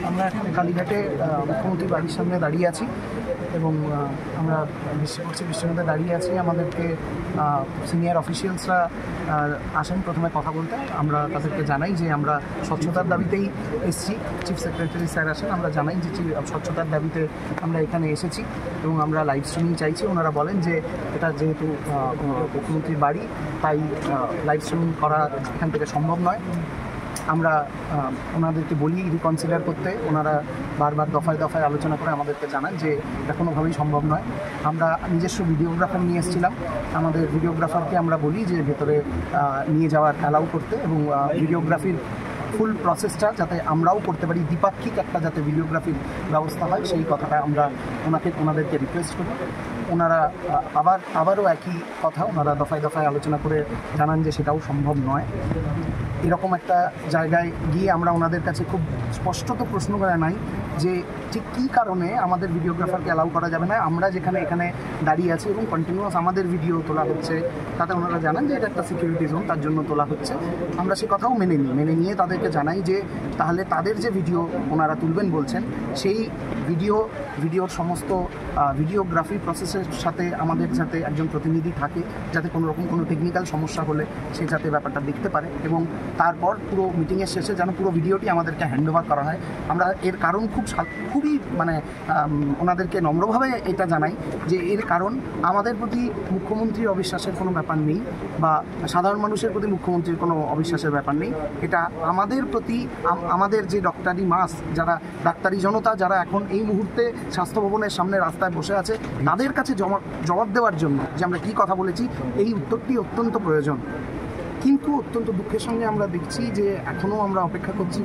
আমরা এখন কালীঘাটে মুখ্যমন্ত্রী বাড়ির সামনে দাঁড়িয়ে আছি এবং আমরা বিশ্বনাথে দাঁড়িয়ে আছি। আমাদেরকে সিনিয়র অফিসিয়ালসরা আসেন প্রথমে কথা বলতে। আমরা তাদেরকে জানাই যে আমরা স্বচ্ছতার দাবিতেই এসেছি। চিফ সেক্রেটারি স্যার আসেন, আমরা জানাই যে স্বচ্ছতার দাবিতে আমরা এখানে এসেছি এবং আমরা লাইভ স্ট্রিমিং চাইছি। ওনারা বলেন যে এটা যেহেতু মুখ্যমন্ত্রীর বাড়ি, তাই লাইভ স্ট্রিমিং করা এখান থেকে সম্ভব নয়। আমরা ওনাদেরকে বলি রিকনসিডার করতে। ওনারা বারবার দফায় দফায় আলোচনা করে আমাদেরকে জানান যে এটা কোনোভাবেই সম্ভব নয়। আমরা নিজস্ব ভিডিওগ্রাফার নিয়ে এসেছিলাম। আমাদের ভিডিওগ্রাফারকে আমরা বলি যে ভেতরে নিয়ে যাওয়ার অ্যালাউ করতে এবং ভিডিওগ্রাফির ফুল প্রসেসটা যাতে আমরাও করতে পারি, দ্বিপাক্ষিক একটা যাতে ভিডিওগ্রাফির ব্যবস্থা হয়, সেই কথাটা আমরা ওনাদেরকে রিকোয়েস্ট করি। ওনারা আবারও একই কথা ওনারা দফায় দফায় আলোচনা করে জানান যে সেটাও সম্ভব নয়। এরকম একটা জায়গায় গিয়ে আমরা ওনাদের কাছে খুব স্পষ্টত প্রশ্ন করা নাই যে ঠিক কী কারণে আমাদের ভিডিওগ্রাফারকে অ্যালাউ করা যাবে না। আমরা যেখানে এখানে দাঁড়িয়ে আছি এবং কন্টিনিউয়াস আমাদের ভিডিও তোলা হচ্ছে, তাতে ওনারা জানান যে এটা একটা সিকিউরিটি জোন, তার জন্য তোলা হচ্ছে। আমরা সে কথাও মেনে নিয়ে তাদেরকে জানাই যে তাহলে তাদের যে ভিডিও ওনারা তুলবেন বলছেন, সেই ভিডিওর সমস্ত ভিডিওগ্রাফি প্রসেসের সাথে আমাদের যাতে একজন প্রতিনিধি থাকে, যাতে কোনো টেকনিক্যাল সমস্যা হলে সে যাতে ব্যাপারটা দেখতে পারে এবং তারপর পুরো মিটিংয়ের শেষে যেন পুরো ভিডিওটি আমাদেরকে হ্যান্ডওভার করা হয়। আমরা এর কারণ খুবই ওনাদেরকে নম্রভাবে এটা জানাই যে এর কারণ আমাদের প্রতি মুখ্যমন্ত্রীর অবিশ্বাসের কোনো ব্যাপার নেই বা সাধারণ মানুষের প্রতি মুখ্যমন্ত্রীর কোনো অবিশ্বাসের ব্যাপার নেই। এটা আমাদের প্রতি আমাদের যে ডক্টরি মাস, যারা ডাক্তারি জনতা যারা এখন এই মুহূর্তে স্বাস্থ্য ভবনের সামনে রাস্তায় বসে আছে, তাদের কাছে জবাব দেওয়ার জন্য যে আমরা কী কথা বলেছি, এই উত্তরটি অত্যন্ত প্রয়োজন। কিন্তু অত্যন্ত দুঃখের সঙ্গে আমরা দেখছি যে এখনও আমরা অপেক্ষা করছি